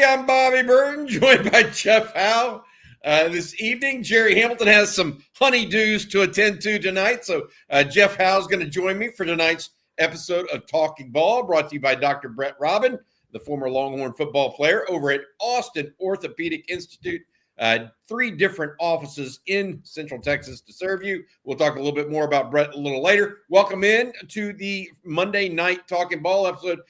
I'm Bobby Burton, joined by Jeff Howe. This evening, Jerry Hamilton has some honeydews to attend to tonight, so Jeff Howe is going to join me for tonight's episode of Talking Ball, brought to you by Dr. Brett Robin, the former Longhorn football player over at Austin Orthopedic Institute. 3 different offices in Central Texas to serve you. We'll talk a little bit more about Brett a little later. Welcome in to the Monday night Talking Ball episode.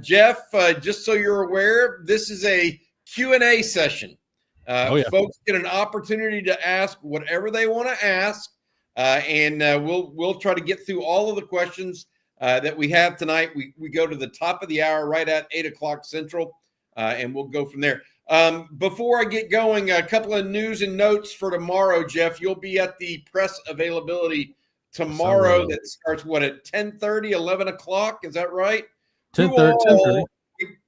Jeff, just so you're aware, this is a Q&A session. Folks get an opportunity to ask whatever they want to ask, and we'll try to get through all of the questions that we have tonight. We go to the top of the hour right at 8 o'clock Central, and we'll go from there. Before I get going, a couple of news and notes for tomorrow, Jeff. You'll be at the press availability tomorrow that starts, at 10:30, 11 o'clock? Is that right? 10:30.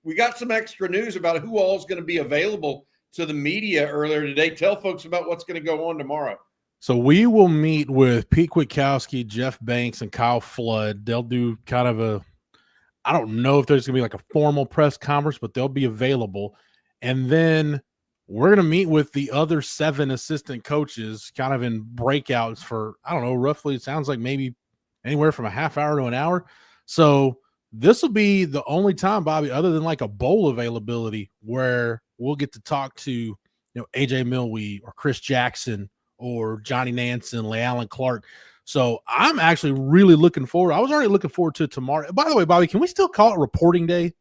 We got some extra news about who all is going to be available to the media earlier today. Tell folks about what's going to go on tomorrow. So we will meet with Pete Kwiatkowski, Jeff Banks, and Kyle Flood. They'll do kind of I don't know if there's going to be like a formal press conference, but they'll be available. And then we're going to meet with the other 7 assistant coaches kind of in breakouts for, I don't know, roughly it sounds like maybe anywhere from a half hour to an hour. So this will be the only time, Bobby, other than like a bowl availability, where we'll get to talk to, AJ Milwee or Chris Jackson or Johnny Nansen, LeAllen Clark. So I'm actually really looking forward. I was already looking forward to tomorrow. By the way, Bobby, can we still call it reporting day?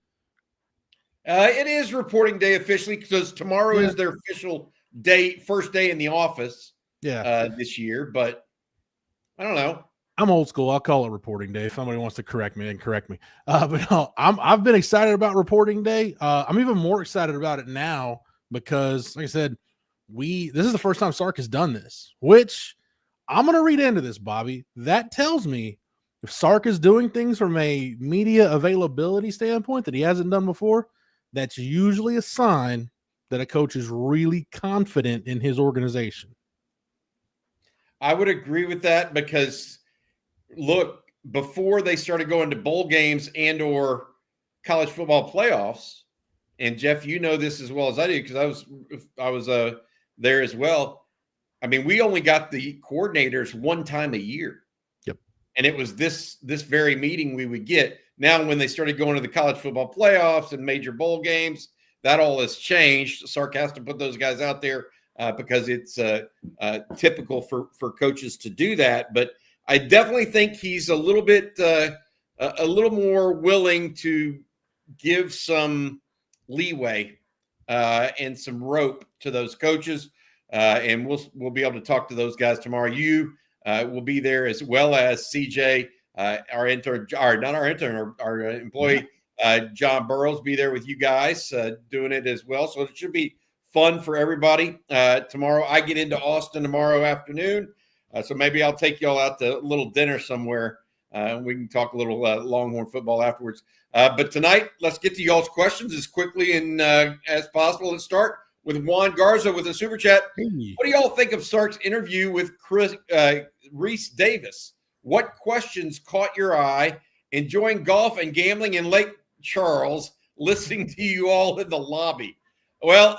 It is reporting day officially because tomorrow is their official day, first day in the office. This year, but I don't know. I'm old school. I'll call it reporting day. If somebody wants to correct me, then correct me. But no, I've been excited about reporting day. I'm even more excited about it now because, like I said, this is the first time Sark has done this, which I'm going to read into this, Bobby. That tells me if Sark is doing things from a media availability standpoint that he hasn't done before, that's usually a sign that a coach is really confident in his organization. I would agree with that because, look, before they started going to bowl games and or college football playoffs, and Jeff, you know this as well as I do because I was there as well. I mean, we only got the coordinators one time a year. Yep. And it was this very meeting we would get. Now, when they started going to the college football playoffs and major bowl games, that all has changed. Sark has to put those guys out there because it's typical for coaches to do that. But I definitely think he's a little more willing to give some leeway and some rope to those coaches. And we'll be able to talk to those guys tomorrow. You will be there as well as CJ, our employee, John Burrows, be there with you guys doing it as well. So it should be fun for everybody. Tomorrow, I get into Austin tomorrow afternoon. So maybe I'll take y'all out to a little dinner somewhere. We can talk a little Longhorn football afterwards. But tonight, let's get to y'all's questions as quickly and as possible. Let's start with Juan Garza with a super chat. Hey. What do y'all think of Sark's interview with Reese Davis? What questions caught your eye? Enjoying golf and gambling in Lake Charles, listening to you all in the lobby. Well,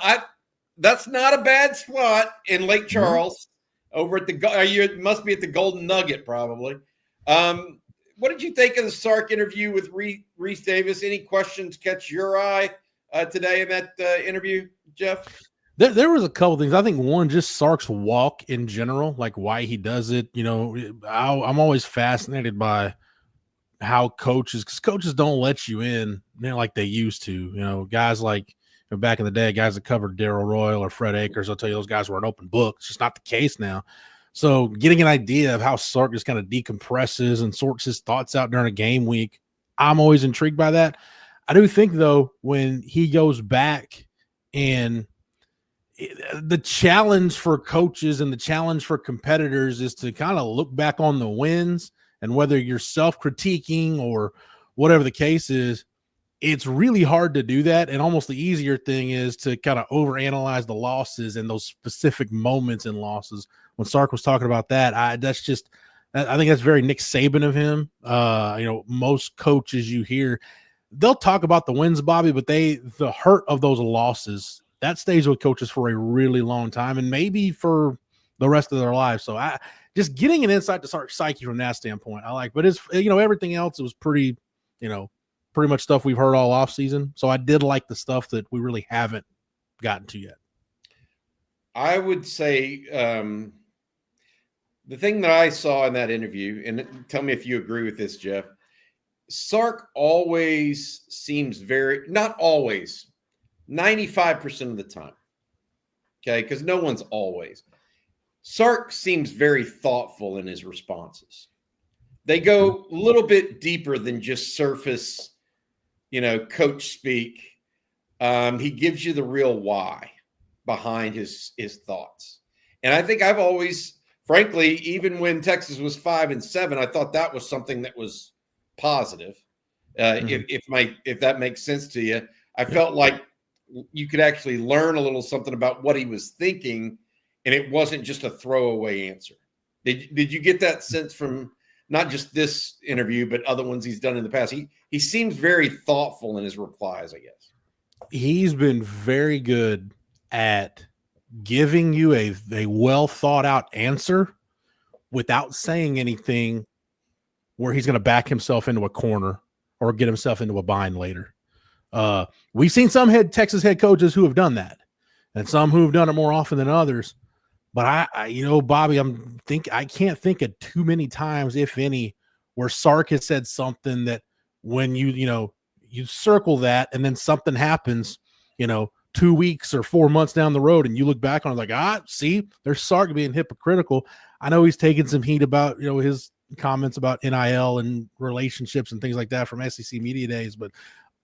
that's not a bad spot in Lake Charles. Over at it must be at the Golden Nugget, probably. What did you think of the Sark interview with Reese Davis? Any questions catch your eye today in that interview, Jeff? There was a couple things. I think one, just Sark's walk in general, like why he does it. I'm always fascinated by how because coaches don't let you in like they used to. Guys like back in the day, guys that covered Darryl Royal or Fred Akers, I'll tell you those guys were an open book. It's just not the case now. So getting an idea of how Sark just kind of decompresses and sorts his thoughts out during a game week, I'm always intrigued by that. I do think, though, when he goes back and the challenge for coaches and the challenge for competitors is to kind of look back on the wins, and whether you're self-critiquing or whatever the case is, it's really hard to do that. And almost the easier thing is to kind of overanalyze the losses and those specific moments in losses. When Sark was talking about that, I think that's very Nick Saban of him. Most coaches you hear, they'll talk about the wins, Bobby, but the hurt of those losses, that stays with coaches for a really long time and maybe for the rest of their lives. So I just getting an insight to Sark's psyche from that standpoint, I like. But it's, everything else, it was pretty much stuff we've heard all off season. So I did like the stuff that we really haven't gotten to yet. I would say the thing that I saw in that interview, and tell me if you agree with this, Jeff, Sark always seems not always, 95% of the time. Okay, because no one's always. Sark seems very thoughtful in his responses. They go a little bit deeper than just surface, coach speak. He gives you the real why behind his thoughts. And I think I've always, frankly, even when Texas was 5-7, I thought that was something that was positive. If that makes sense to you, I felt like you could actually learn a little something about what he was thinking, and it wasn't just a throwaway answer. Did you get that sense from not just this interview, but other ones he's done in the past? He seems very thoughtful in his replies, I guess. He's been very good at giving you a well thought out answer without saying anything where he's going to back himself into a corner or get himself into a bind later. We've seen some Texas head coaches who have done that, and some who have done it more often than others. But Bobby, I can't think of too many times, if any, where Sark has said something that when you circle that and then something happens, 2 weeks or 4 months down the road, and you look back on it like, see, there's Sark being hypocritical. I know he's taken some heat about, his comments about NIL and relationships and things like that from SEC media days, but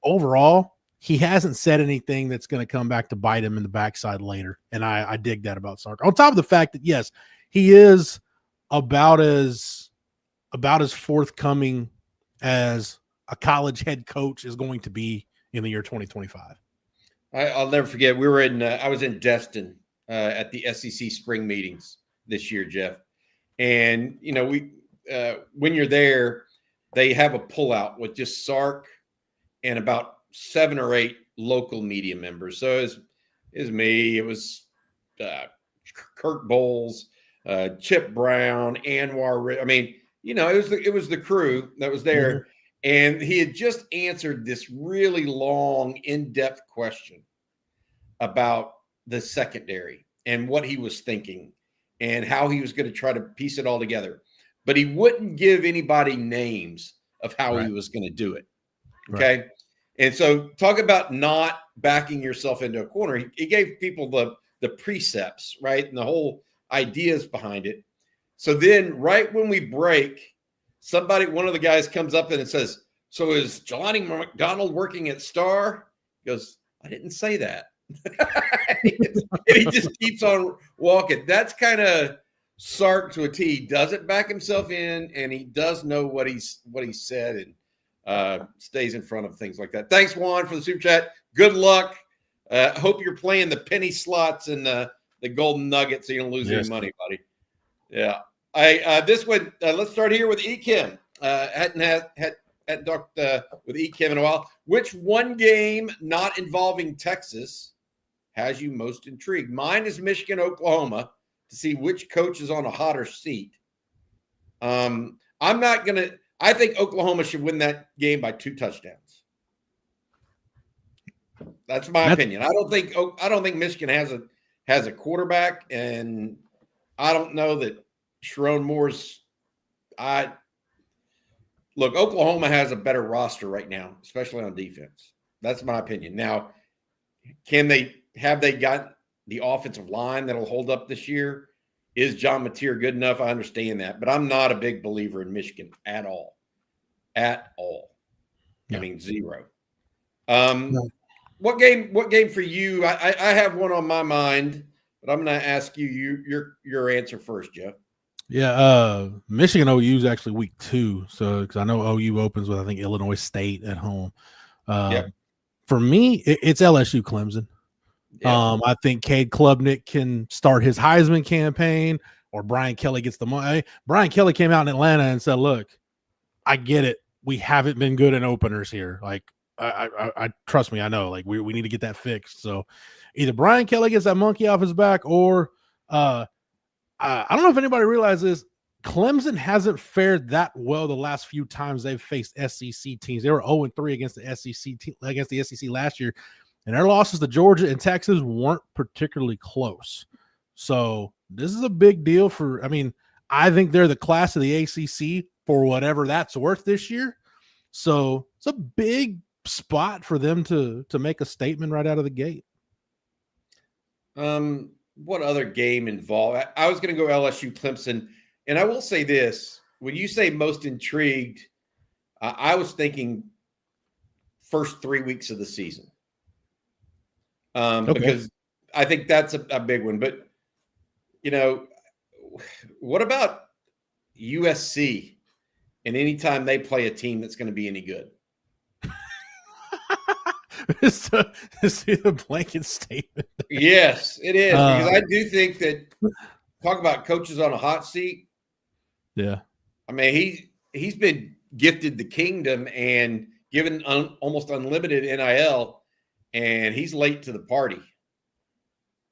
overall, he hasn't said anything that's going to come back to bite him in the backside later. And I dig that about Sark. On top of the fact that, yes, he is about as forthcoming as a college head coach is going to be in the year 2025. I'll never forget. I was in Destin at the SEC spring meetings this year, Jeff. And, when you're there, they have a pullout with just Sark and about 7 or 8 local media members. So it was me. It was Kurt Bowles, Chip Brown, Anwar. I mean, it was the crew that was there. Mm-hmm. And he had just answered this really long, in-depth question about the secondary and what he was thinking and how he was going to try to piece it all together. But he wouldn't give anybody names of how he was going to do it. Okay. Right. And so talk about not backing yourself into a corner. He gave people the precepts, right? And the whole ideas behind it. So then right when we break, one of the guys comes up and says, "So is Jelani McDonald working at Star?" He goes, "I didn't say that." And he just keeps on walking. That's kind of Sark to a T. He doesn't back himself in, and he does know what he said, and stays in front of things like that. Thanks, Juan, for the super chat. Good luck. Hope you're playing the penny slots and the golden nugget so you don't lose any money, buddy. Yeah. This one, let's start here with Ekim. Hadn't talked with Ekim in a while. Which one game not involving Texas has you most intrigued? Mine is Michigan, Oklahoma, to see which coach is on a hotter seat. I think Oklahoma should win that game by 2 touchdowns. That's my opinion. I don't think Michigan has a quarterback, and I don't know that Sharon Moore's. Look, Oklahoma has a better roster right now, especially on defense. That's my opinion. Now, have they got the offensive line that'll hold up this year? Is John Mateer good enough? I understand that, but I'm not a big believer in Michigan at all. At all. No. I mean, zero. No. What game for you? I have one on my mind, but I'm going to ask you your answer first, Jeff. Yeah, Michigan OU is actually week 2, so because I know OU opens with, I think, Illinois State at home. For me, it's LSU Clemson. Yeah. I think Cade Klubnik can start his Heisman campaign, or Brian Kelly gets the money. Brian Kelly came out in Atlanta and said, "Look, I get it. We haven't been good in openers here. Like, I trust me, I know. Like we need to get that fixed. So either Brian Kelly gets that monkey off his back, or I don't know if anybody realizes Clemson hasn't fared that well the last few times they've faced SEC teams. They were 0-3 against the SEC last year, and their losses to Georgia and Texas weren't particularly close. So this is a big deal for. I mean, I think they're the class of the ACC for whatever that's worth this year. So it's a big spot for them to make a statement right out of the gate. What other game involved? I was going to go LSU Clemson, and I will say this: when you say most intrigued, I was thinking first 3 weeks of the season, Okay. because I think that's a big one. But what about USC? And anytime they play a team that's going to be any good. It's a blanket statement. Yes, it is, because I do think that talk about coaches on a hot seat. Yeah. I mean, he's been gifted the kingdom and given almost unlimited NIL, and he's late to the party.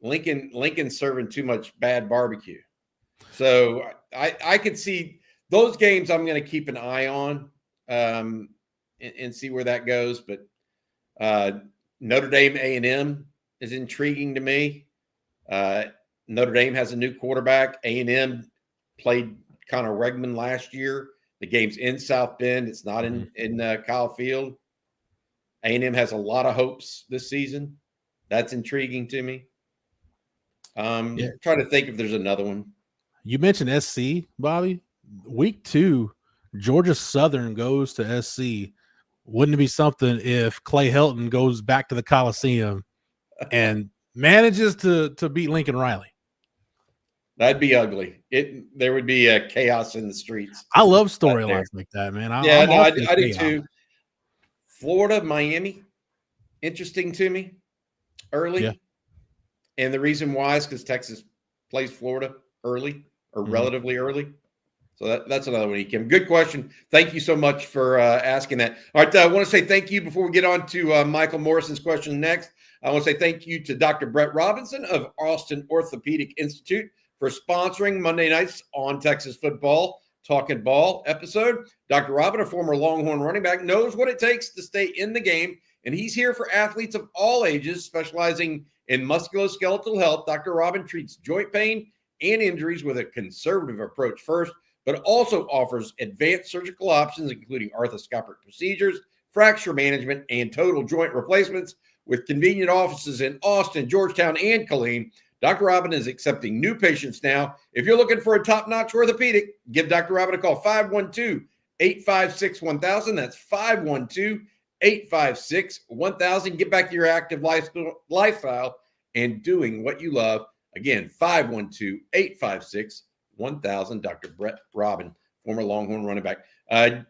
Lincoln's serving too much bad barbecue. So I could see those games I'm going to keep an eye on and see where that goes. But Notre Dame A&M is intriguing to me. Notre Dame has a new quarterback. A&M played Connor Wegman last year. The game's in South Bend. It's not in Kyle Field. A&M has a lot of hopes this season. That's intriguing to me. Trying to think if there's another one. You mentioned SC, Bobby. Week 2, Georgia Southern goes to SC. Wouldn't it be something if Clay Helton goes back to the Coliseum and manages to beat Lincoln Riley? That'd be ugly. There would be a chaos in the streets. I love storylines like that, man. I do too. Florida, Miami, interesting to me early. Yeah. And the reason why is because Texas plays Florida early or relatively early. So that's another one, Kim. Good question. Thank you so much for asking that. All right, I want to say thank you before we get on to Michael Morrison's question next. I want to say thank you to Dr. Brett Robinson of Austin Orthopedic Institute for sponsoring Monday nights on Texas Football, Talkin' Ball episode. Dr. Robin, a former Longhorn running back, knows what it takes to stay in the game, and he's here for athletes of all ages, specializing in musculoskeletal health. Dr. Robin treats joint pain and injuries with a conservative approach first, but also offers advanced surgical options, including arthroscopic procedures, fracture management, and total joint replacements. With convenient offices in Austin, Georgetown, and Killeen, Dr. Robin is accepting new patients now. If you're looking for a top-notch orthopedic, give Dr. Robin a call, 512-856-1000. That's 512-856-1000. Get back to your active lifestyle and doing what you love. Again, 512-856-1000. Dr. Brett Robin, former Longhorn running back.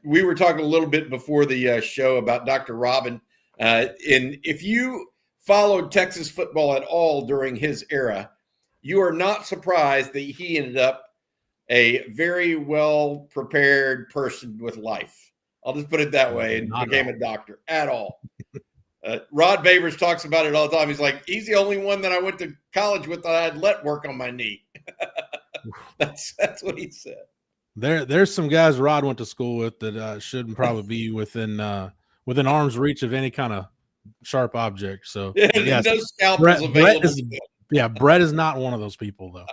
We were talking a little bit before the show about Dr. Robin. And if you followed Texas football at all during his era, you are not surprised that he ended up a very well-prepared person with life. I'll just put it that way, and became a doctor at all. Rod Babers talks about it all the time. He's like, he's the only one that I went to college with that I'd let work on my knee. That's what he said. There's some guys Rod went to school with that shouldn't probably be within arm's reach of any kind of sharp object. So no scalpels available. Brett is not one of those people, though.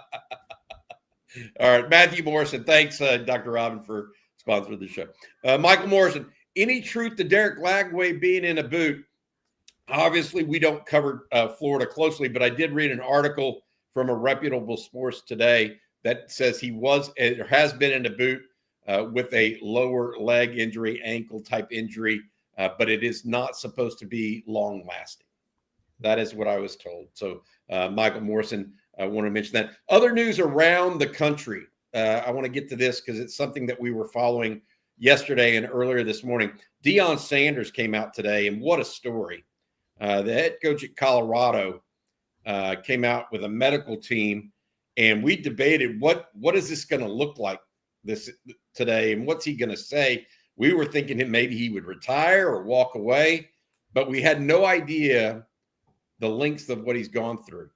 All right, Matthew Morrison, thanks, Dr. Robin, for sponsoring the show. Michael Morrison, any truth to Derek Lagway being in a boot? Obviously, we don't cover Florida closely, but I did read an article from a reputable source today that says he has been in a boot with a lower leg injury, ankle type injury, but it is not supposed to be long lasting. That is what I was told. So, Michael Morrison, I want to mention that. Other news around the country. I want to get to this because it's something that we were following yesterday and earlier this morning. Deion Sanders came out today, and what a story. The head coach at Colorado came out with a medical team, and we debated what is this going to look like this today, and what's he going to say. We were thinking maybe he would retire or walk away. but we had no idea the lengths of what he's gone through.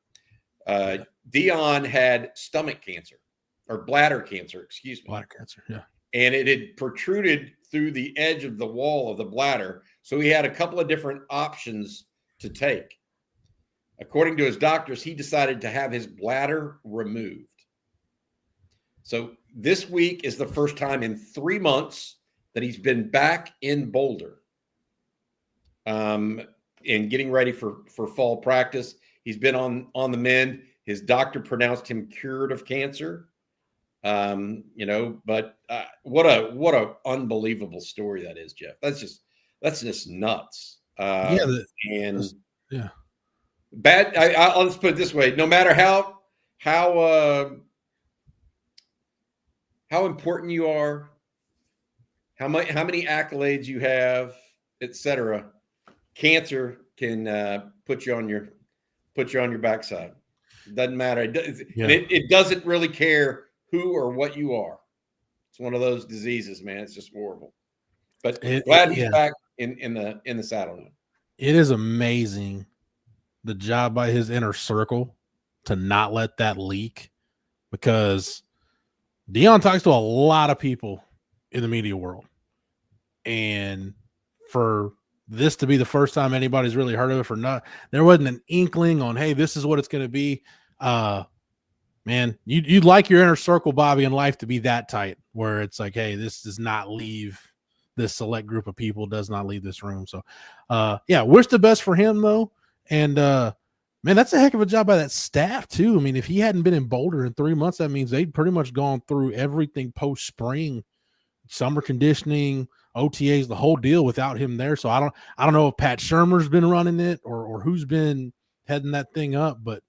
Dion had stomach cancer or bladder cancer, excuse me. Bladder cancer, yeah. And it had protruded through the edge of the wall of the bladder. So he had a couple of different options to take. According to his doctors, he decided to have his bladder removed. So this week is the first time in 3 months that he's been back in Boulder and getting ready for fall practice. He's been on the mend. His doctor pronounced him cured of cancer. But what a unbelievable story that is, Jeff. That's just nuts. Yeah. Bad. I'll just put it this way: no matter how important you are, how many accolades you have, etc., cancer can put you on your backside. It doesn't matter. It doesn't really care who or what you are. It's one of those diseases, man. It's just horrible. But glad he's back in the saddle now. It is amazing the job by his inner circle to not let that leak, because Dion talks to a lot of people in the media world, and for this to be the first time anybody's really heard of it, for not, there wasn't an inkling on, hey, this is what it's going to be. Man, you'd like your inner circle, Bobby, in life to be that tight, where it's like, hey, this does not leave, this select group of people does not leave this room. So, wish the best for him, though. And, man, that's a heck of a job by that staff, too. I mean, if he hadn't been in Boulder in 3 months, that means they'd pretty much gone through everything post-spring, summer conditioning, OTAs, the whole deal without him there. So I don't know if Pat Shermer's been running it or who's been heading that thing up, but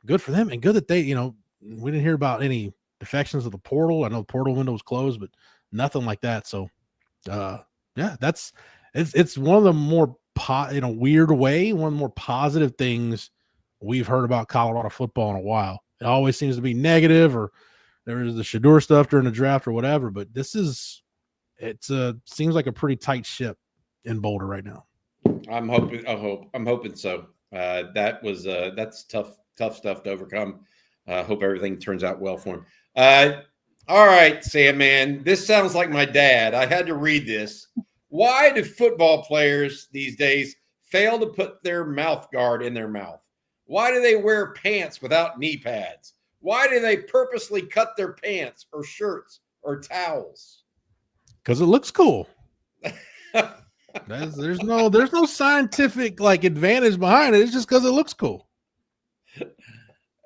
good for them, and good that they, we didn't hear about any defections of the portal. I know the portal window was closed, but nothing like that. So it's one of the more in a weird way, one of the more positive things we've heard about Colorado football in a while. It always seems to be negative, or there is the Shador stuff during the draft or whatever, but seems like a pretty tight ship in Boulder right now. I'm hoping so. That's tough stuff to overcome. Hope everything turns out well for him. All right, Sam, man, this sounds like my dad. I had to read this. Why do football players these days fail to put their mouth guard in their mouth? Why do they wear pants without knee pads? Why do they purposely cut their pants or shirts or towels? Because it looks cool. There's no scientific advantage behind it. It's just because it looks cool.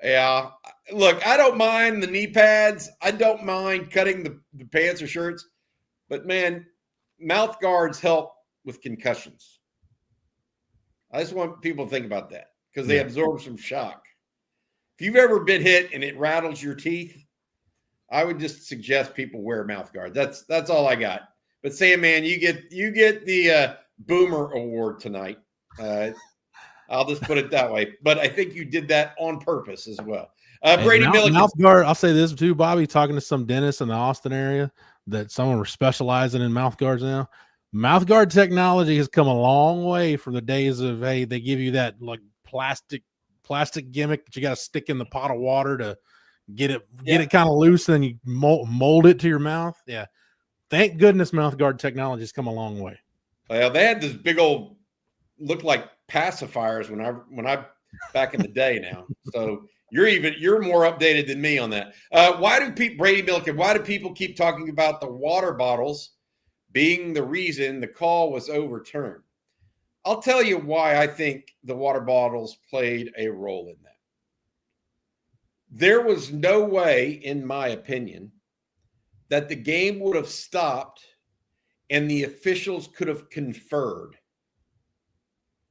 Yeah. Look, I don't mind the knee pads. I don't mind cutting the pants or shirts. But, man, mouth guards help with concussions. I just want people to think about that, because they absorb some shock. If you've ever been hit and it rattles your teeth, I would just suggest people wear mouth guards. That's all I got. But Sam, man, you get the Boomer Award tonight. I'll just put it that way. But I think you did that on purpose as well. Brady Milligan. Mouth guard, I'll say this too, Bobby, talking to some dentists in the Austin area that someone were specializing in mouth guards now. Mouth guard technology has come a long way from the days of, hey, they give you that plastic gimmick that you got to stick in the pot of water to get it kind of loose, and then you mold it to your mouth. Yeah. Thank goodness mouth guard technology has come a long way. Well, they had this big old, looked like pacifiers when I back in the day now. So you're more updated than me on that. Brady Milliken, why do people keep talking about the water bottles being the reason the call was overturned? I'll tell you why I think the water bottles played a role in that. There was no way, in my opinion, that the game would have stopped and the officials could have conferred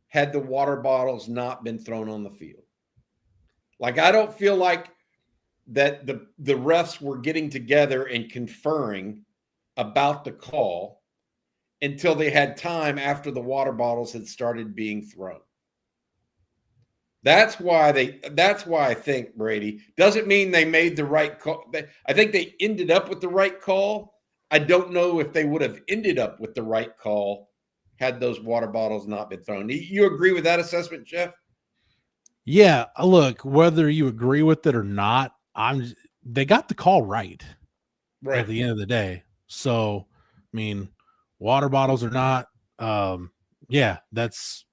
had the water bottles not been thrown on the field. I don't feel like that the refs were getting together and conferring about the call until they had time after the water bottles had started being thrown. That's why I think, Brady, doesn't mean they made the right call. I think they ended up with the right call. I don't know if they would have ended up with the right call had those water bottles not been thrown. You agree with that assessment, Jeff? Yeah, look, whether you agree with it or not, they got the call right at the end of the day. So, I mean, water bottles or not, yeah, that's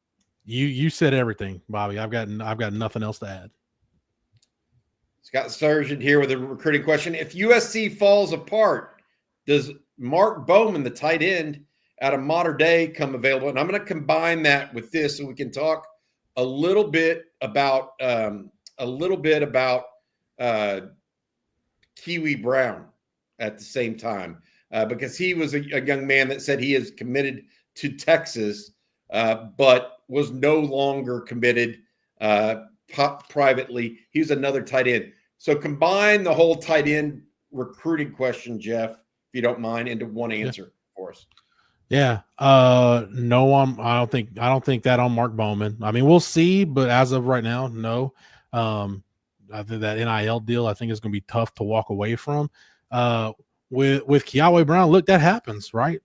you said everything, Bobby. I've got nothing else to add. Scott Sargent here with a recruiting question. If USC falls apart, does Mark Bowman, the tight end out of Mater Dei, come available? And I'm going to combine that with this so we can talk a little bit about Kiwi Brown at the same time, because he was a young man that said he is committed to Texas, but was no longer committed privately. He's another tight end. So combine the whole tight end recruiting question, Jeff, if you don't mind, into one answer for us. Yeah. No, I don't think that on Mark Bowman. I mean, we'll see, but as of right now, no. I think that NIL deal, I think, is going to be tough to walk away from. With Kiawe Brown, look, that happens, right?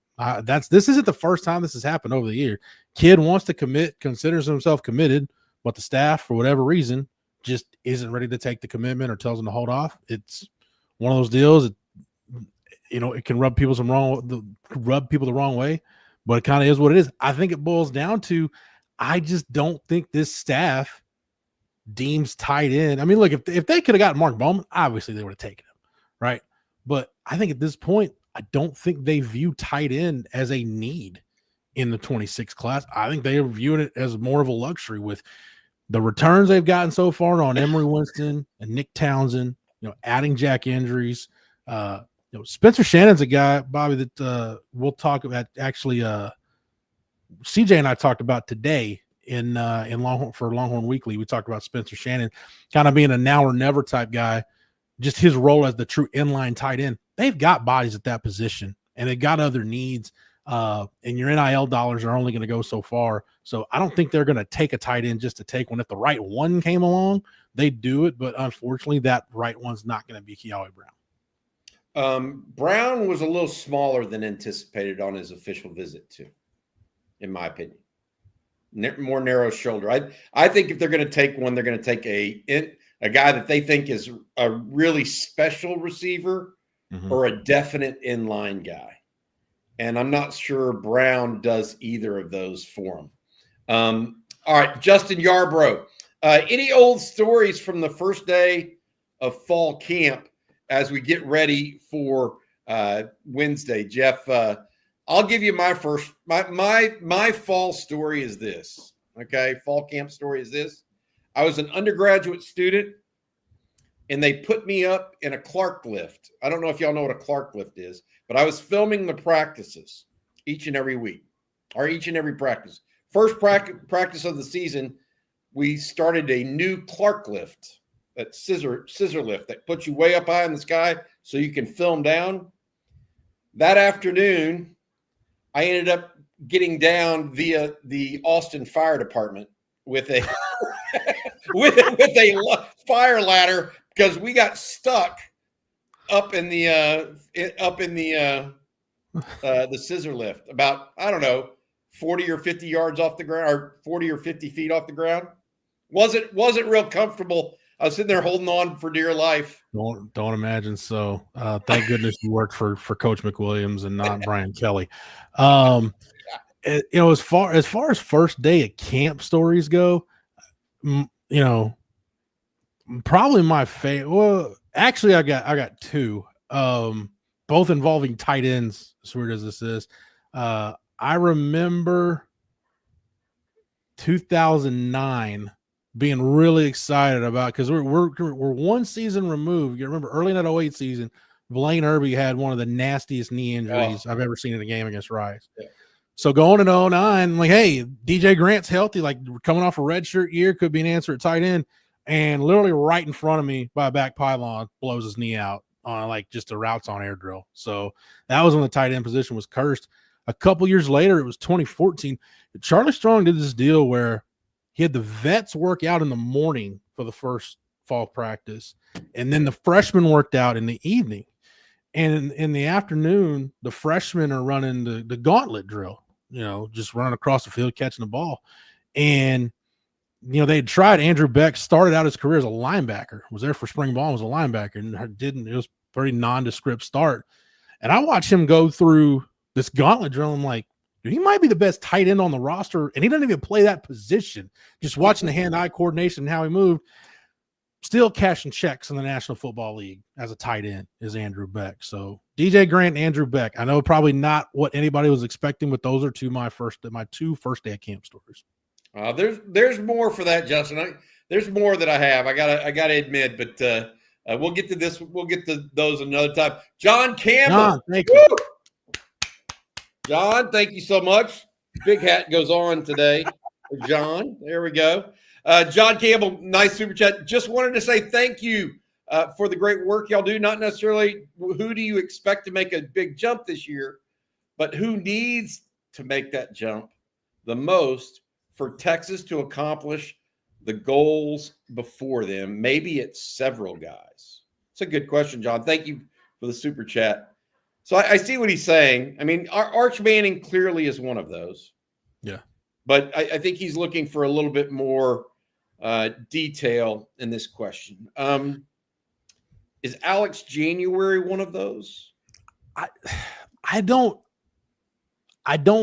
This isn't the first time this has happened over the year. Kid wants to commit, considers himself committed, but the staff, for whatever reason, just isn't ready to take the commitment or tells them to hold off. It's one of those deals. It can rub people the wrong way, but it kind of is what it is. I think it boils down to, I just don't think this staff deems tight end. I mean, look, if they could have gotten Mark Bowman, obviously they would have taken him, right? But I think at this point, I don't think they view tight end as a need in the 26 class. I think they are viewing it as more of a luxury with the returns they've gotten so far on Emory Winston and Nick Townsend, adding Jack Andrews. Spencer Shannon's a guy, Bobby, that we'll talk about. Actually, CJ and I talked about today in Longhorn Weekly. We talked about Spencer Shannon kind of being a now or never type guy, just his role as the true inline tight end. They've got bodies at that position, and they've got other needs. And your NIL dollars are only going to go so far. So I don't think they're going to take a tight end just to take one. If the right one came along, they'd do it. But unfortunately, that right one's not going to be Kiawe Brown. Brown was a little smaller than anticipated on his official visit, too, in my opinion. More narrow shoulder. I think if they're going to take one, they're going to take a guy that they think is a really special receiver or a definite inline guy. And I'm not sure Brown does either of those for him. All right, Justin Yarbrough. Any old stories from the first day of fall camp as we get ready for Wednesday? Jeff, I'll give you my first. My fall story is this. Okay, fall camp story is this. I was an undergraduate student, and they put me up in a Clark lift. I don't know if y'all know what a Clark lift is, but I was filming the practices each and every week, or each and every practice. First practice of the season, we started a new Clark lift, that scissor lift that puts you way up high in the sky so you can film down. That afternoon, I ended up getting down via the Austin Fire Department with a with a fire ladder because we got stuck up in the scissor lift about, I don't know, 40 or 50 yards off the ground, or 40 or 50 feet off the ground. Wasn't real comfortable. I was sitting there holding on for dear life. Don't imagine so. Thank goodness you worked for Coach McWilliams and not Brian Kelly. As far as first day at camp stories go, probably my favorite. Well, actually, I got two, both involving tight ends. As weird as this is, I remember 2009 being really excited about, because we're one season removed. You remember early in that 08 season, Blaine Irby had one of the nastiest knee injuries I've ever seen in a game against Rice. Yeah. So going into 09, like, hey, DJ Grant's healthy, like we're coming off a redshirt year, could be an answer at tight end. And literally right in front of me by a back pylon blows his knee out on like just a routes on air drill. So that was when the tight end position was cursed. A couple years later, it was 2014. Charlie Strong did this deal where he had the vets work out in the morning for the first fall practice, and then the freshmen worked out in the evening. And in the afternoon, the freshmen are running the gauntlet drill. just running across the field, catching the ball. And, they had tried Andrew Beck, started out his career as a linebacker, was there for spring ball, was a linebacker, and it was pretty nondescript start. And I watched him go through this gauntlet drill. I'm like, dude, he might be the best tight end on the roster, and he doesn't even play that position. Just watching the hand-eye coordination and how he moved, still cashing checks in the National Football League as a tight end is Andrew Beck. So DJ Grant and Andrew Beck. I know probably not what anybody was expecting, but those are my two first day of camp stories. There's more for that, Justin. There's more that I have. I gotta admit, but we'll get to this. We'll get to those another time. John Campbell, John, thank you. John, thank you so much. Big hat goes on today for John. There we go. John Campbell, nice super chat. Just wanted to say thank you for the great work y'all do. Not necessarily who do you expect to make a big jump this year, but who needs to make that jump the most for Texas to accomplish the goals before them. Maybe it's several guys. It's a good question, John. Thank you for the super chat. So I see what he's saying. I mean, Arch Manning clearly is one of those. Yeah. But I think he's looking for a little bit more detail in this question. Is Alex January one of those? I don't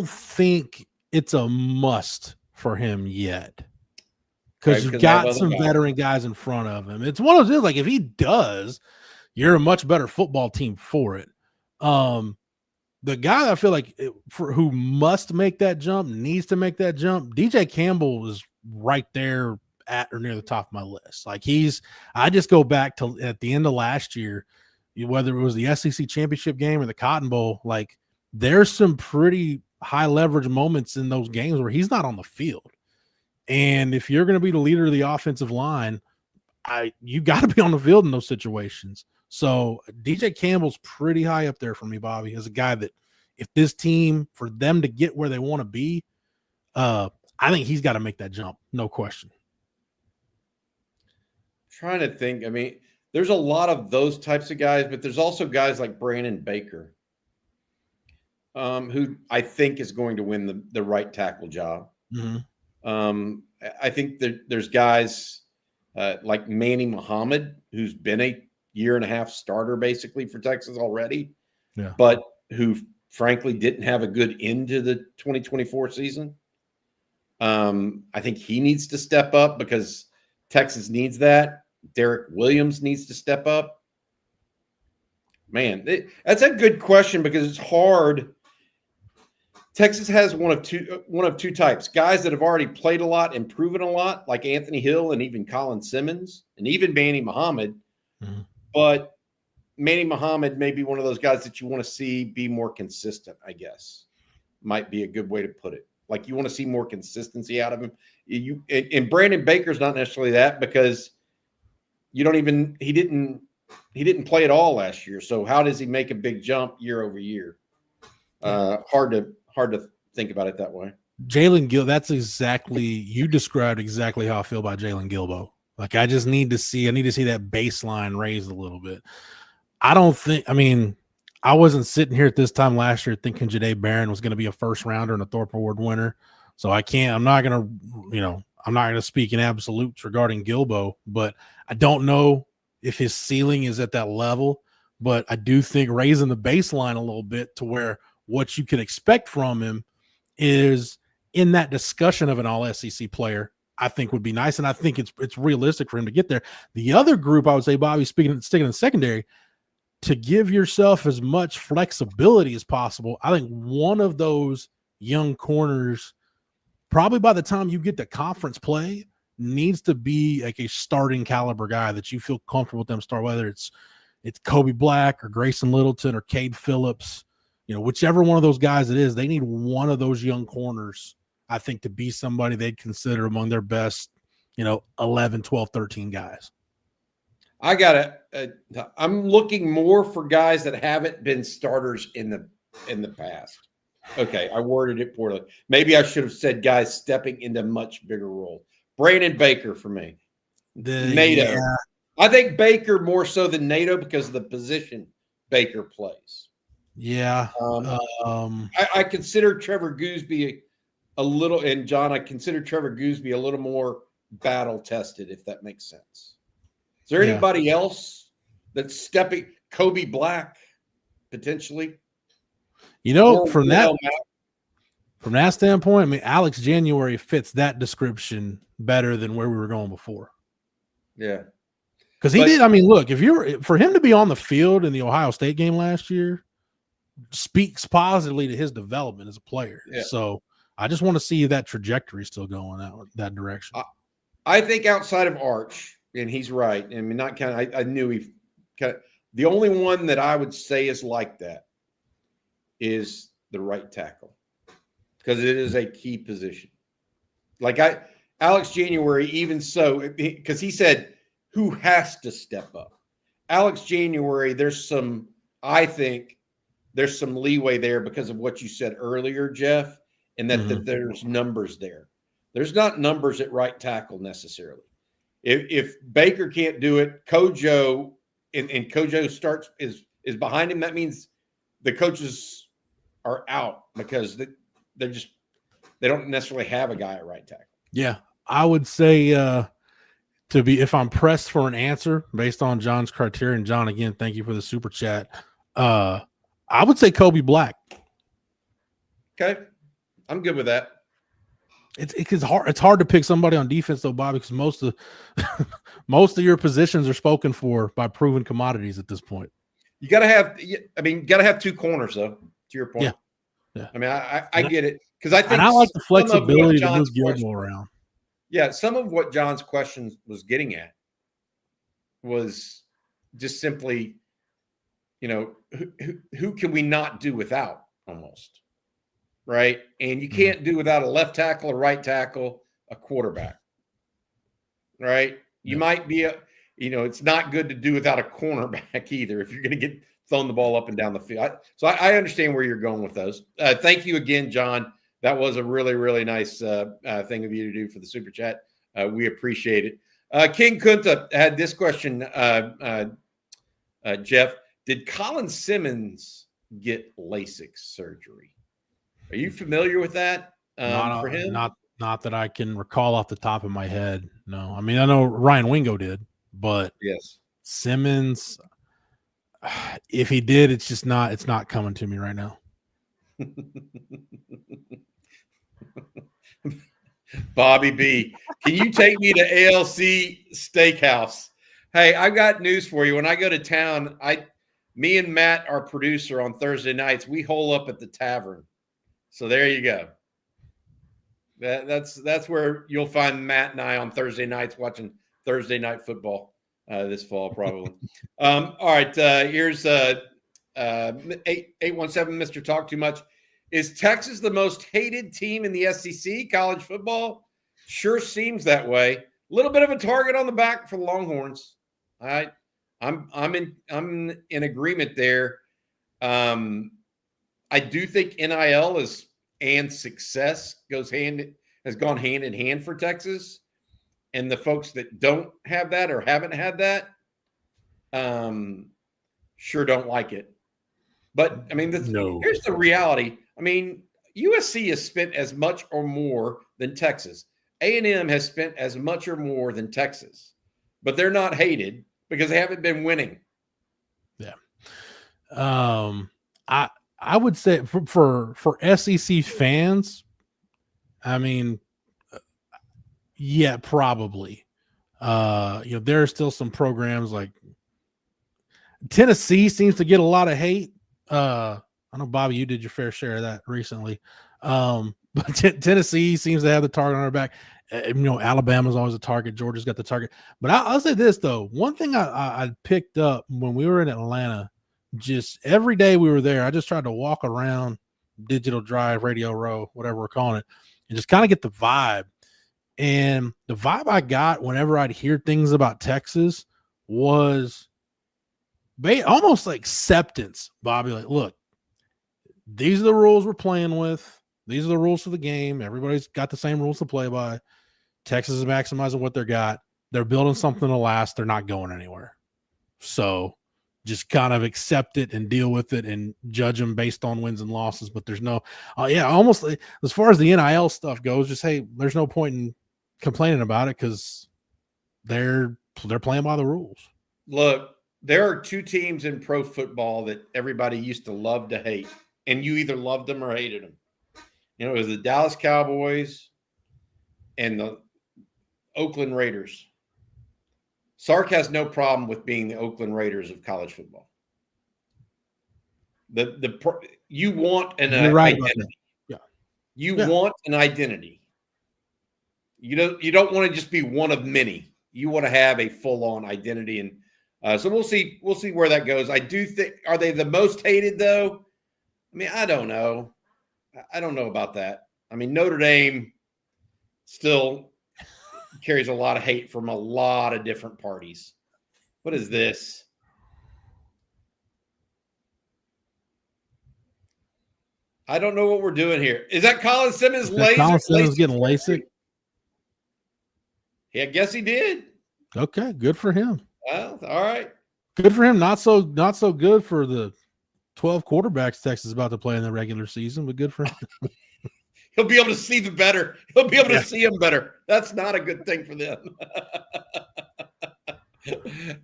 think it's a must for him yet, because you've got some veteran guys in front of him. It's one of those, like, if he does, you're a much better football team for it. The guy I feel like who must make that jump, needs to make that jump, DJ Campbell is right there at or near the top of my list. Like, I just go back to at the end of last year, whether it was the SEC championship game or the Cotton Bowl, like, there's some pretty high leverage moments in those games where he's not on the field. And if you're going to be the leader of the offensive line, you got to be on the field in those situations. So DJ Campbell's pretty high up there for me, Bobby, as a guy that if this team, for them to get where they want to be, I think he's got to make that jump. No question. Trying to think. I mean, there's a lot of those types of guys, but there's also guys like Brandon Baker, who I think is going to win the right tackle job. Mm-hmm. I think there's guys like Manny Muhammad, who's been a year and a half starter basically for Texas already, but who frankly didn't have a good end to the 2024 season. I think he needs to step up because Texas needs that. Derek Williams needs to step up. Man, that's a good question because it's hard. Texas has one of two types: guys that have already played a lot and proven a lot, like Anthony Hill and even Colin Simmons and even Manny Muhammad. Mm-hmm. But Manny Muhammad may be one of those guys that you want to see be more consistent, I guess. Might be a good way to put it. Like, you want to see more consistency out of him. And Brandon Baker's not necessarily that, because he didn't play at all last year. So how does he make a big jump year over year? Hard to think about it that way. Jalen Gil, you described exactly how I feel about Jalen Gilbo. Like, I need to see that baseline raised a little bit. I wasn't sitting here at this time last year thinking Jahdae Barron was going to be a first rounder and a Thorpe Award winner. So I'm not going to speak in absolutes regarding Gilbo, but I don't know if his ceiling is at that level, but I do think raising the baseline a little bit to where what you can expect from him is in that discussion of an all SEC player, I think would be nice. And I think it's realistic for him to get there. The other sticking in the secondary, to give yourself as much flexibility as possible. I think one of those young corners, probably by the time you get to conference play, needs to be like a starting caliber guy that you feel comfortable with them start, whether it's Kobe Black or Grayson Littleton or Cade Phillips, whichever one of those guys it is, they need one of those young corners, I think, to be somebody they'd consider among their best, 11, 12, 13 guys. I'm looking more for guys that haven't been starters in the past. Okay, I worded it poorly. Maybe I should have said guys stepping into much bigger role. Brandon Baker for me. NATO. Yeah. I think Baker more so than NATO because of the position Baker plays. Yeah. I consider Trevor Gooseby a little, and John, I consider Trevor Gooseby a little more battle tested, if that makes sense. Is there anybody else that's stepping? Kobe Black, potentially. From that standpoint, I mean, Alex January fits that description better than where we were going before. Yeah. Because he did. I mean, look, for him to be on the field in the Ohio State game last year speaks positively to his development as a player. Yeah. So I just want to see that trajectory still going out that direction. I think outside of Arch, and he's right. I mean, not kind of. I knew he. The only one that I would say is like that is the right tackle, because it is a key position. Like Alex January, even so, because he said who has to step up. Alex January, I think there's some leeway there because of what you said earlier, Jeff, and that there's numbers there. There's not numbers at right tackle necessarily. If Baker can't do it, Kojo and Kojo is behind him, that means the coaches are out because they don't necessarily have a guy at right tackle. Yeah, I would say if I'm pressed for an answer based on John's criteria, and John, again, thank you for the super chat. I would say Kobe Black. Okay, I'm good with that. It's hard to pick somebody on defense though, Bobby, because most of your positions are spoken for by proven commodities at this point. You got to have two corners though. To your point, yeah. I mean, I get it because I think, and I like the flexibility to move Gilmore around. Yeah, some of what John's question was getting at was just simply, who can we not do without almost, right? And you can't do without a left tackle, a right tackle, a quarterback, right? You might be it's not good to do without a cornerback either if you're going to get thrown the ball up and down the field. So I understand where you're going with those. Thank you again, John. That was a really, really nice thing of you to do for the super chat. We appreciate it. King Kunta had this question, Jeff. Did Colin Simmons get LASIK surgery? Are you familiar with that for him? Not that I can recall off the top of my head. No. I mean, I know Ryan Wingo did, but yes, Simmons, if he did, it's not coming to me right now. Bobby B, can you take me to ALC Steakhouse? Hey, I got news for you. When I go to town, me and Matt, our producer, on Thursday nights, we hole up at the tavern. So there you go. That's where you'll find Matt and I on Thursday nights watching Thursday night football this fall, probably. All right, here's 817, Mr. Talk Too Much. Is Texas the most hated team in the SEC, college football? Sure seems that way. A little bit of a target on the back for the Longhorns. All right, I'm in agreement there. I do think NIL and success has gone hand in hand for Texas, and the folks that don't have that or haven't had that, sure don't like it. But I mean, here's the reality. I mean, USC has spent as much or more than Texas. A&M has spent as much or more than Texas, but they're not hated because they haven't been winning. Yeah. I would say for SEC fans, I mean, yeah, probably. There are still some programs like Tennessee seems to get a lot of hate. I know, Bobby, you did your fair share of that recently. But Tennessee seems to have the target on their back. Alabama's always a target. Georgia's got the target. But I'll say this, though. One thing I picked up when we were in Atlanta, just every day we were there, I just tried to walk around Digital Drive, Radio Row, whatever we're calling it, and just kind of get the vibe. And the vibe I got whenever I'd hear things about Texas was almost like acceptance, Bobby. Like, look, these are the rules we're playing with. These are the rules for the game. Everybody's got the same rules to play by. Texas is maximizing what they got. They're building something to last. They're not going anywhere. So just kind of accept it and deal with it and judge them based on wins and losses. But there's no, almost as far as the NIL stuff goes, just, hey, there's no point in complaining about it because they're playing by the rules. Look, there are two teams in pro football that everybody used to love to hate, and you either loved them or hated them. It was the Dallas Cowboys and the Oakland Raiders. Sark has no problem with being the Oakland Raiders of college football. You want an identity. Yeah. You want an identity. You don't want to just be one of many. You want to have a full-on identity, and so we'll see where that goes. I do think, are they the most hated though? I mean, I don't know. I don't know about that. I mean, Notre Dame still carries a lot of hate from a lot of different parties. What is this? I don't know what we're doing here. Is that Colin Simmons? Colin Simmons getting LASIK? Yeah, I guess he did. Okay, good for him. Well, all right. Good for him. Not so good for the 12 quarterbacks Texas is about to play in the regular season, but good for him. He'll be able to see them better. He'll be able to see them better. That's not a good thing for them.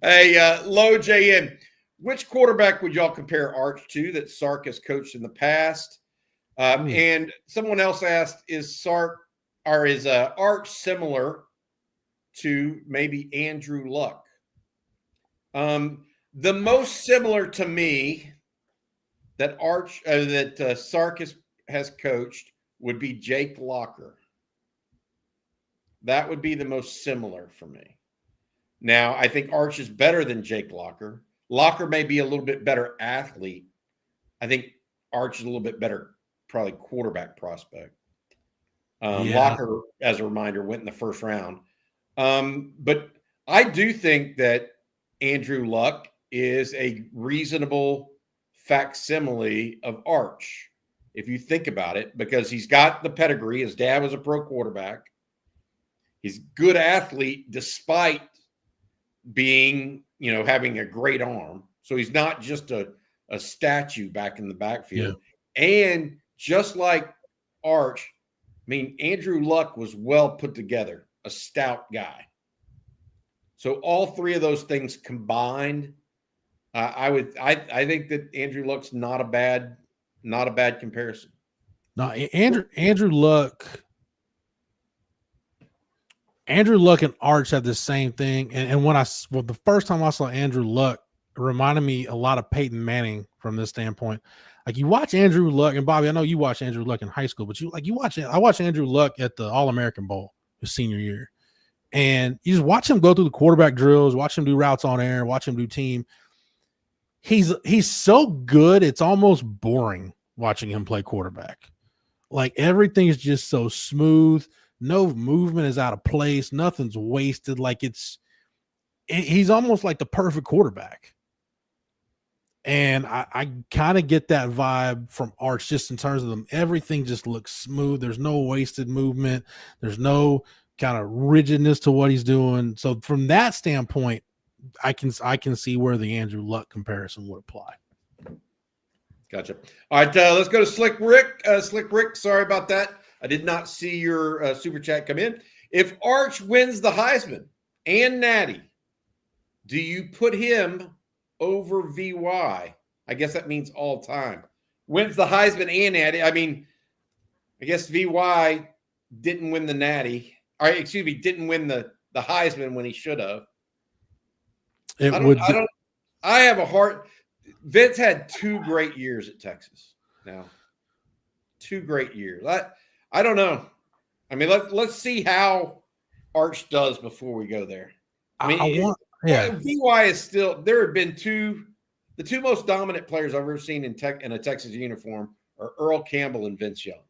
Hey, Low JN, which quarterback would y'all compare Arch to that Sark has coached in the past? And someone else asked, is Arch similar to maybe Andrew Luck? The most similar to me that Sark has coached would be Jake Locker. That would be the most similar for me. Now, I think Arch is better than Jake Locker. Locker may be a little bit better athlete. I think Arch is a little bit better, probably quarterback prospect. Locker, as a reminder, went in the first round. But I do think that Andrew Luck is a reasonable facsimile of Arch, if you think about it, because he's got the pedigree. His dad was a pro quarterback. He's a good athlete despite being, having a great arm. So he's not just a statue back in the backfield. Yeah. And just like Arch, Andrew Luck was well put together, a stout guy. So all three of those things combined, I think that Andrew Luck's not a bad comparison. No, Andrew Luck and Arch had the same thing. And the first time I saw Andrew Luck, it reminded me a lot of Peyton Manning from this standpoint. Like, you watch Andrew Luck, and Bobby, I know you watched Andrew Luck in high school, but I watched Andrew Luck at the All-American Bowl his senior year. And you just watch him go through the quarterback drills, watch him do routes on air, watch him do team. He's so good, it's almost boring watching him play quarterback. Like, everything is just so smooth. No movement is out of place. Nothing's wasted. Like, he's almost like the perfect quarterback. And I kind of get that vibe from Arch, just in terms of them. Everything just looks smooth. There's no wasted movement. There's no kind of rigidness to what he's doing. So from that standpoint, I can see where the Andrew Luck comparison would apply. Gotcha. All right, let's go to Slick Rick. Slick Rick, sorry about that. I did not see your super chat come in. If Arch wins the Heisman and Natty, do you put him over VY? I guess that means all time. Wins the Heisman and Natty. I guess VY didn't win the Natty. Didn't win the Heisman when he should have. I have a heart. Vince had 2 great years at Texas. Now, 2 great years. I don't know. Let's see how Arch does before we go there. VY is still. There have been the two most dominant players I've ever seen in a Texas uniform are Earl Campbell and Vince Young,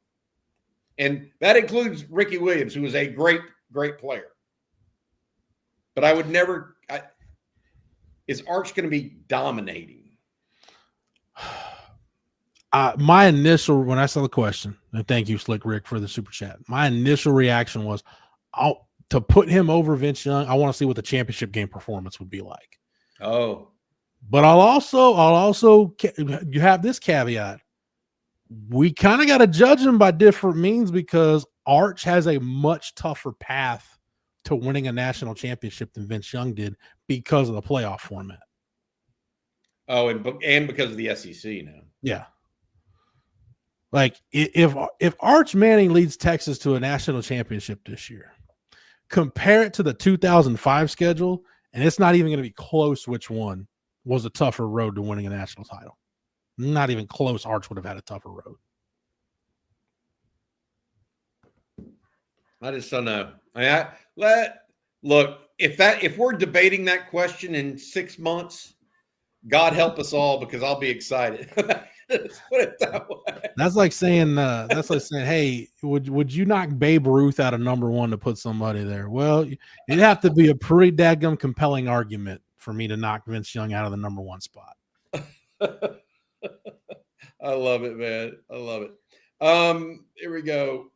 and that includes Ricky Williams, who was a great player. But I would never. Is Arch going to be dominating? My initial, when I saw the question, and thank you, Slick Rick, for the super chat. My initial reaction was, to put him over Vince Young, I want to see what the championship game performance would be like. Oh, But I'll also you have this caveat. We kind of got to judge him by different means because Arch has a much tougher path to winning a national championship than Vince Young did because of the playoff format. Oh, and because of the SEC now. Yeah. Like if Arch Manning leads Texas to a national championship this year, compare it to the 2005 schedule, and it's not even going to be close which one was a tougher road to winning a national title. Not even close. Arch would have had a tougher road. I just don't know. Look, if we're debating that question in 6 months, God help us all, because I'll be excited. Let's put it that way. That's like saying, hey, would you knock Babe Ruth out of number one to put somebody there? Well, it'd have to be a pretty dadgum compelling argument for me to knock Vince Young out of the number one spot. I love it, man. I love it. Here we go.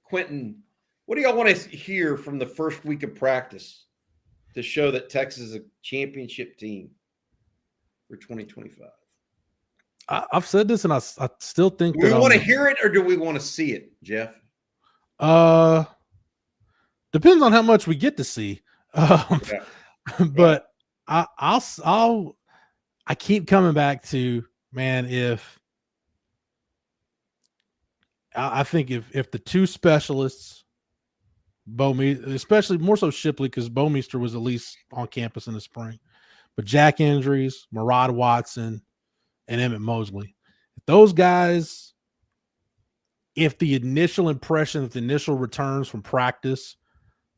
Quentin, what do y'all want to hear from the first week of practice to show that Texas is a championship team for 2025? I've said this, and I still think do we want to hear it, or do we want to see it, Jeff? Depends on how much we get to see. But I keep coming back to, man, I think if the two specialists, especially more so Shipley, because Bomeister was at least on campus in the spring, but Jack Andrews, Murad Watson, and Emmett Mosley, those guys, if the initial impressions, the initial returns from practice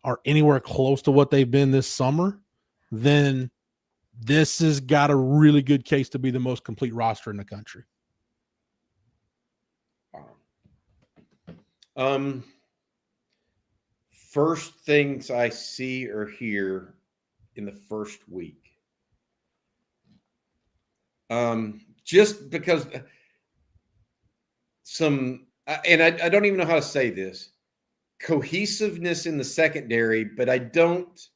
are anywhere close to what they've been this summer, then this has got a really good case to be the most complete roster in the country. First things I see or hear in the first week. Just because and I don't even know how to say this, cohesiveness in the secondary, but I don't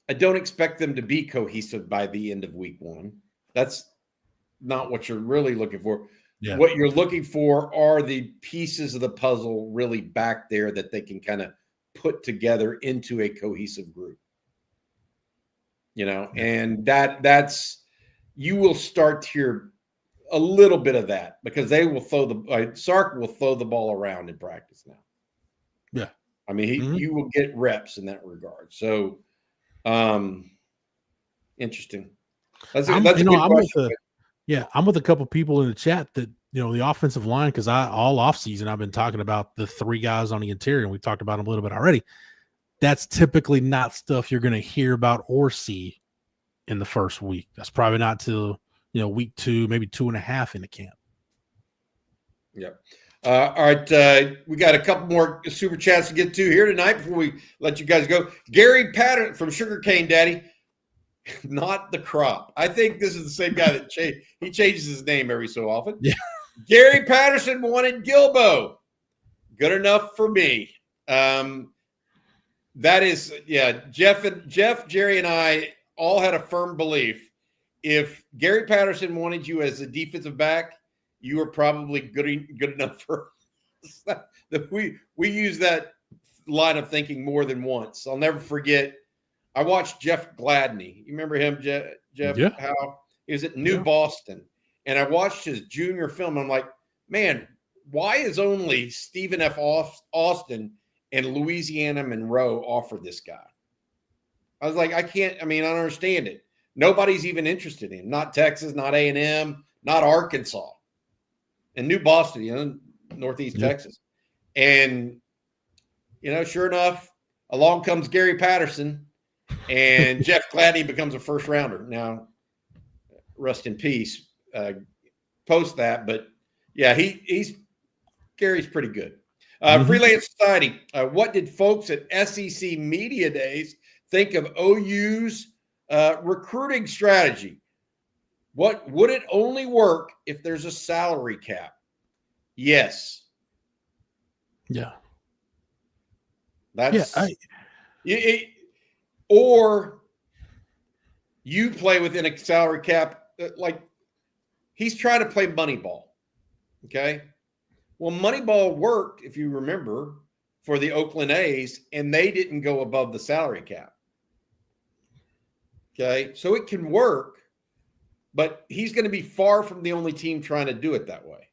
expect them to be cohesive by the end of week one. That's not what you're really looking for. Yeah. What you're looking for are the pieces of the puzzle really back there that they can kind of put together into a cohesive group. And that's, you will start to hear a little bit of that, because they will Sark will throw the ball around in practice now. Yeah. I mean, you will get reps in that regard. So, interesting. I'm with a couple people in the chat that, the offensive line, because all offseason I've been talking about the three guys on the interior, and we talked about them a little bit already. That's typically not stuff you're going to hear about or see in the first week. That's probably not till, week 2, maybe 2.5 into camp. Yep. All right. We got a couple more super chats to get to here tonight before we let you guys go. Gary Patterson from Sugarcane Daddy. Not the crop. I think this is the same guy that he changes his name every so often. Yeah. Gary Patterson wanted Gilbo. Good enough for me. That is, Jeff, Jerry, and I all had a firm belief. If Gary Patterson wanted you as a defensive back, you were probably good enough for us. We use that line of thinking more than once. I'll never forget. I watched Jeff Gladney. You remember him, Jeff? Yeah. How he was at New Boston, and I watched his junior film. I'm like, man, why is only Stephen F. Austin and Louisiana Monroe offered this guy? I was like, I don't understand it. Nobody's even interested in him. Not Texas, not A&M, not Arkansas. And New Boston, Northeast Texas. And, sure enough, along comes Gary Patterson, and Jeff Gladney becomes a first rounder. Now, rest in peace, post that. But, yeah, Gary's pretty good. Freelance Society, what did folks at SEC Media Days think of OU's recruiting strategy? What would it only work if there's a salary cap? Yes. Yeah. That's or you play within a salary cap. Like he's trying to play Moneyball. Okay. Well, Moneyball worked, if you remember, for the Oakland A's, and they didn't go above the salary cap. Okay. So it can work, but he's going to be far from the only team trying to do it that way.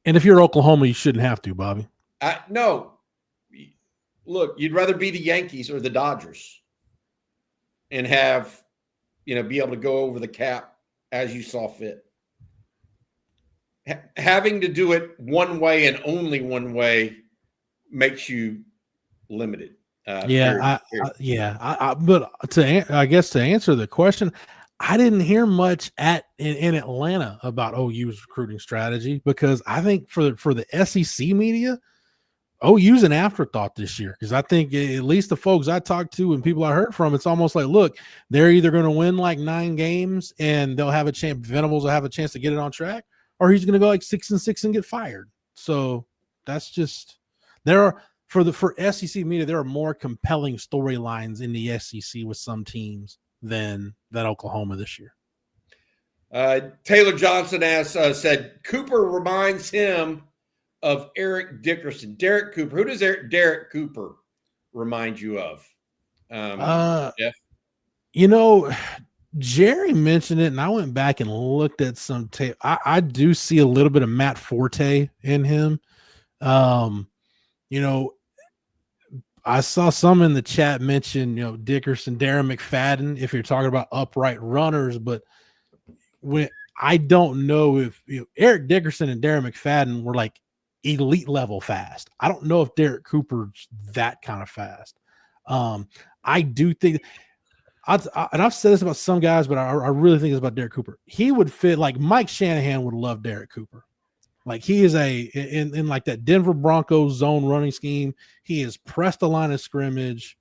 And if you're Oklahoma, you shouldn't have to, Bobby. No. Look, you'd rather be the Yankees or the Dodgers and have, be able to go over the cap as you saw fit. Having to do it one way and only one way makes you limited. But I guess to answer the question, I didn't hear much in Atlanta about OU's recruiting strategy, because I think for the SEC media, OU's an afterthought this year, because I think at least the folks I talked to and people I heard from, it's almost like, look, they're either going to win like 9 games and they'll have a chance, Venables will have a chance to get it on track, or he's going to go like 6-6 and get fired. So that's just for SEC media, there are more compelling storylines in the SEC with some teams than Oklahoma this year. Taylor Johnson said Cooper reminds him of Eric Dickerson. Derek Cooper. Who does Derek Cooper remind you of? Jeff? Jerry mentioned it, and I went back and looked at some tape. I do see a little bit of Matt Forte in him. I saw some in the chat mention, Dickerson, Darren McFadden, if you're talking about upright runners, but I don't know if Eric Dickerson and Darren McFadden were like elite level fast. I don't know if Derek Cooper's that kind of fast. I do think, and I've said this about some guys, but I really think it's about Derek Cooper. He would fit, like Mike Shanahan would love Derek Cooper. Like he is in like that Denver Broncos zone running scheme. He is press the line of scrimmage,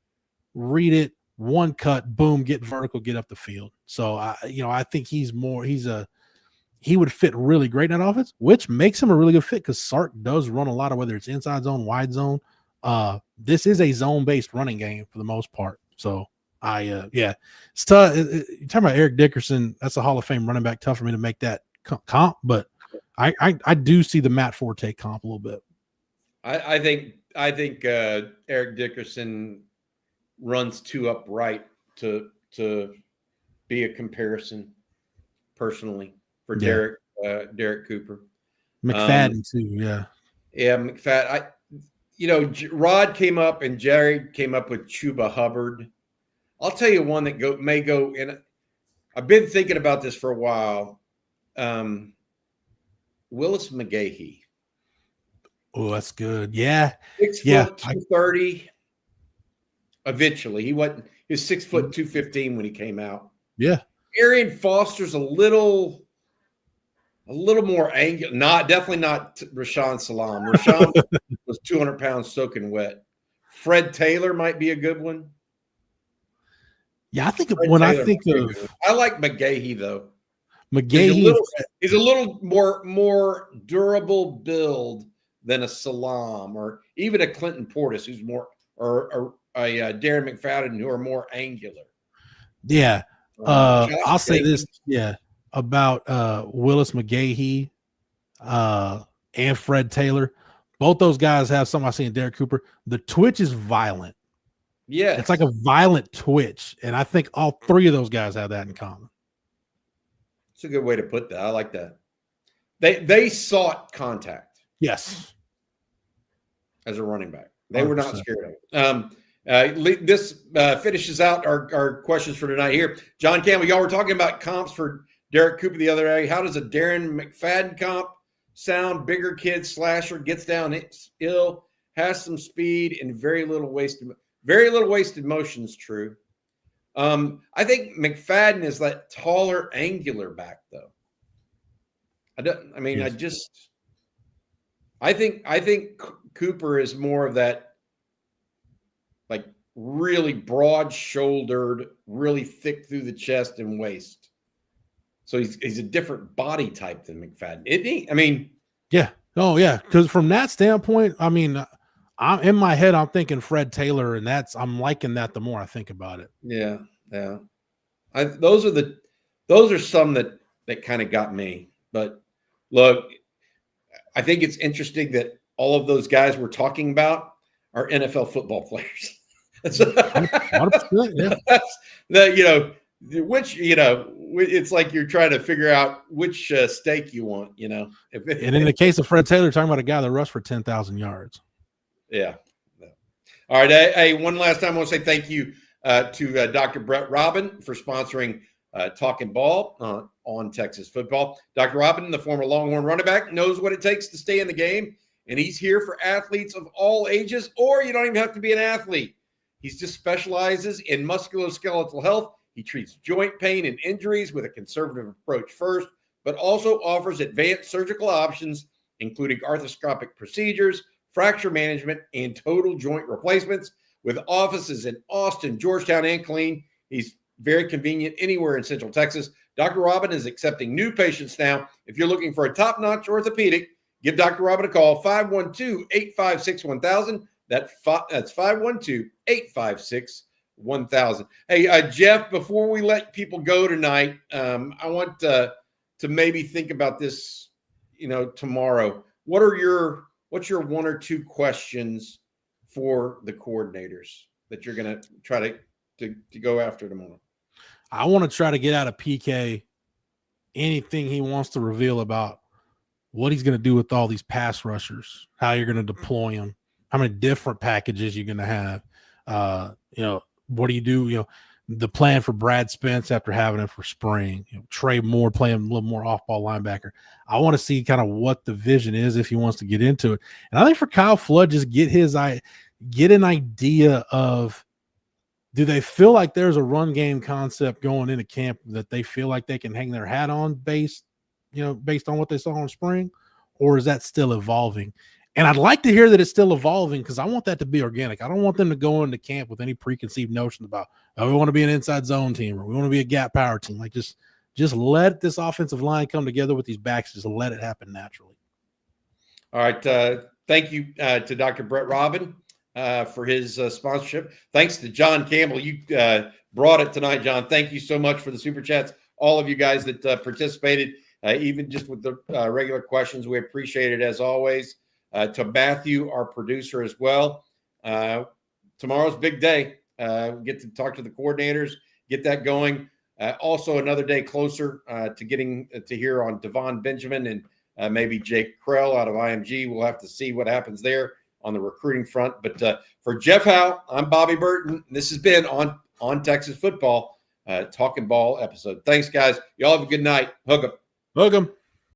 read it, one cut, boom, get vertical, get up the field. So I think he would fit really great in that offense, which makes him a really good fit because Sark does run a lot of, whether it's inside zone, wide zone. This is a zone-based running game for the most part. So it's tough. You're talking about Eric Dickerson. That's a Hall of Fame running back. Tough for me to make that comp, but I do see the Matt Forte comp a little bit. I think Eric Dickerson runs too upright to be a comparison personally for Derek Cooper. McFadden too, yeah. Yeah, McFadden. Rod came up and Jerry came up with Chuba Hubbard. I'll tell you one that may go, and I've been thinking about this for a while. Willis McGahee. Oh, that's good. Yeah. 6 foot 230. Eventually. He was 6 foot 215 when he came out. Yeah. Arian Foster's a little more angular. Definitely not Rashawn Salam. Rashawn was 200 pounds soaking wet. Fred Taylor might be a good one. Yeah, I think I like McGahee though. McGahee he's a little more durable build than a Salam or even a Clinton Portis, who's more, or a Darren McFadden, who are more angular. Yeah. I'll say this, about Willis McGahee and Fred Taylor. Both those guys have something I see in Derek Cooper. The twitch is violent. Yeah. It's like a violent twitch. And I think all 3 of those guys have that in common. It's a good way to put that. I like that. They sought contact. Yes. As a running back. They 100%. Were not scared of it. This finishes out our questions for tonight here. John Campbell, y'all were talking about comps for Derek Cooper the other day. How does a Darren McFadden comp sound? Bigger kid, slasher, gets down ill, has some speed, and very little wasted motion is true. I think McFadden is that taller, angular back, though. I think Cooper is more of that, like really broad-shouldered, really thick through the chest and waist. So he's a different body type than McFadden, isn't he? Yeah. Oh, yeah. Because from that standpoint, I'm in my head, I'm thinking Fred Taylor, and I'm liking that the more I think about it. Yeah. Yeah. Those are some that kind of got me. But look, I think it's interesting that all of those guys we're talking about are NFL football players. That's, 100%, yeah. that's the which it's like you're trying to figure out which steak you want. And in the case of Fred Taylor, talking about a guy that rushed for 10,000 yards. Yeah. All right. Hey, one last time, I want to say thank you to Dr. Brett Robin for sponsoring Talkin' Ball on Texas football. Dr. Robin, the former Longhorn running back, knows what it takes to stay in the game, and he's here for athletes of all ages, or you don't even have to be an athlete. He just specializes in musculoskeletal health. He treats joint pain and injuries with a conservative approach first, but also offers advanced surgical options, including arthroscopic procedures, fracture management, and total joint replacements. With offices in Austin, Georgetown, and Killeen, he's very convenient anywhere in Central Texas. Dr. Robin is accepting new patients now. If you're looking for a top-notch orthopedic, give Dr. Robin a call, 512-856-1000. That's 512-856-1000. Hey, Jeff, before we let people go tonight, I want to maybe think about this, tomorrow. What's your one or two questions for the coordinators that you're going to try to go after tomorrow? I want to try to get out of PK anything he wants to reveal about what he's going to do with all these pass rushers, how you're going to deploy them, how many different packages you're going to have. What do you do? The plan for Brad Spence after having him for spring, Trey Moore playing a little more off-ball linebacker. I want to see kind of what the vision is if he wants to get into it. And I think for Kyle Flood, just get an idea of, do they feel like there's a run game concept going into camp that they feel like they can hang their hat on based on what they saw in spring, or is that still evolving? And I'd like to hear that it's still evolving, because I want that to be organic. I don't want them to go into camp with any preconceived notions about, we want to be an inside zone team, or we want to be a gap power team. Like, just let this offensive line come together with these backs. Just let it happen naturally. All right. Thank you to Dr. Brett Robin for his sponsorship. Thanks to John Campbell. You brought it tonight, John. Thank you so much for the super chats. All of you guys that participated, even just with the regular questions, we appreciate it as always. To Matthew, our producer, as well. Tomorrow's big day. We get to talk to the coordinators, get that going. Also, another day closer to getting to hear on Devon Benjamin and maybe Jake Krell out of IMG. We'll have to see what happens there on the recruiting front. But for Jeff Howe, I'm Bobby Burton. This has been on Texas Football, Talkin' Ball episode. Thanks, guys. Y'all have a good night. Hook 'em. Hook 'em.